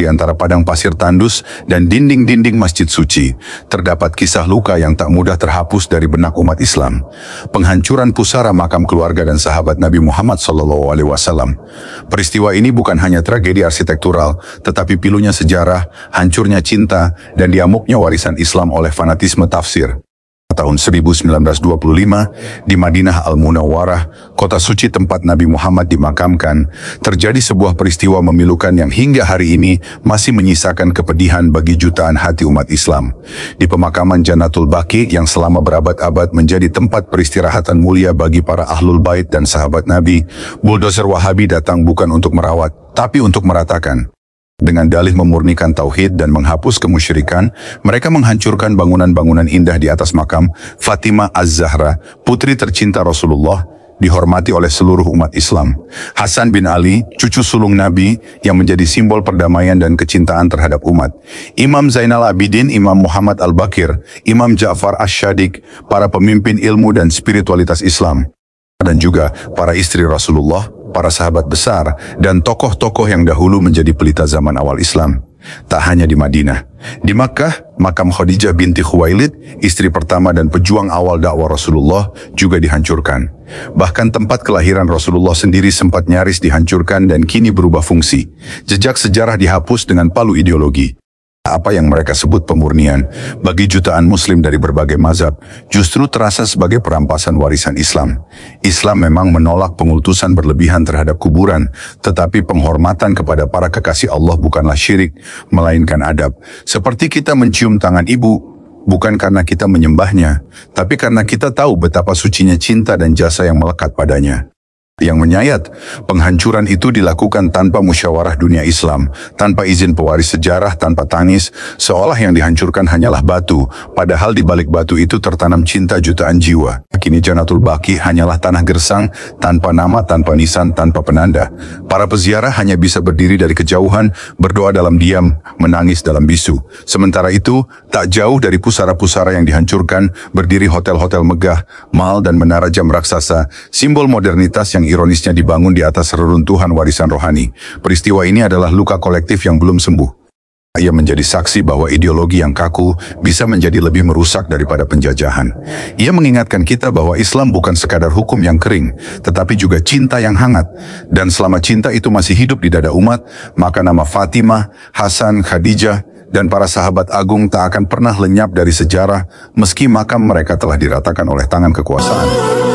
di antara padang pasir tandus dan dinding-dinding masjid suci, terdapat kisah luka yang tak mudah terhapus dari benak umat Islam. Penghancuran pusara makam keluarga dan sahabat Nabi Muhammad SAW. Peristiwa ini bukan hanya tragedi arsitektural, tetapi pilunya sejarah, hancurnya cinta, dan diamuknya warisan Islam oleh fanatisme tafsir. Tahun 1925, di Madinah Al-Munawwarah, kota suci tempat Nabi Muhammad dimakamkan, terjadi sebuah peristiwa memilukan yang hingga hari ini masih menyisakan kepedihan bagi jutaan hati umat Islam. Di pemakaman Jannatul Baqi yang selama berabad-abad menjadi tempat peristirahatan mulia bagi para ahlul bait dan sahabat Nabi, buldozer Wahabi datang bukan untuk merawat, tapi untuk meratakan. Dengan dalih memurnikan tauhid dan menghapus kemusyrikan, mereka menghancurkan bangunan-bangunan indah di atas makam Fatimah Az-Zahra, putri tercinta Rasulullah, dihormati oleh seluruh umat Islam. Hasan bin Ali, cucu sulung Nabi, yang menjadi simbol perdamaian dan kecintaan terhadap umat. Imam Zainal Abidin, Imam Muhammad Al-Baqir, Imam Ja'far Asy-Syadiq, para pemimpin ilmu dan spiritualitas Islam. Dan juga para istri Rasulullah, para sahabat besar, dan tokoh-tokoh yang dahulu menjadi pelita zaman awal Islam. Tak hanya di Madinah. Di Makkah, makam Khadijah binti Khuwailid, istri pertama dan pejuang awal dakwah Rasulullah, juga dihancurkan. Bahkan tempat kelahiran Rasulullah sendiri sempat nyaris dihancurkan dan kini berubah fungsi. Jejak sejarah dihapus dengan palu ideologi. Apa yang mereka sebut pemurnian bagi jutaan muslim dari berbagai mazhab justru terasa sebagai perampasan warisan Islam. Islam memang menolak pengultusan berlebihan terhadap kuburan, tetapi penghormatan kepada para kekasih Allah bukanlah syirik, melainkan adab. Seperti kita mencium tangan ibu, bukan karena kita menyembahnya, tapi karena kita tahu betapa sucinya cinta dan jasa yang melekat padanya. Yang menyayat, penghancuran itu dilakukan tanpa musyawarah dunia Islam, tanpa izin pewaris sejarah, tanpa tangis, seolah yang dihancurkan hanyalah batu, padahal di balik batu itu tertanam cinta jutaan jiwa. Kini Jannatul Baqi hanyalah tanah gersang, tanpa nama, tanpa nisan, tanpa penanda. Para peziarah hanya bisa berdiri dari kejauhan, berdoa dalam diam, menangis dalam bisu. Sementara itu, tak jauh dari pusara-pusara yang dihancurkan, berdiri hotel-hotel megah, mal dan menara jam raksasa, simbol modernitas yang ironisnya dibangun di atas reruntuhan warisan rohani. Peristiwa ini adalah luka kolektif yang belum sembuh. Ia menjadi saksi bahwa ideologi yang kaku bisa menjadi lebih merusak daripada penjajahan. Ia mengingatkan kita bahwa Islam bukan sekadar hukum yang kering, tetapi juga cinta yang hangat. Dan selama cinta itu masih hidup di dada umat, maka nama Fatimah, Hasan, Khadijah, dan para sahabat agung tak akan pernah lenyap dari sejarah, meski makam mereka telah diratakan oleh tangan kekuasaan.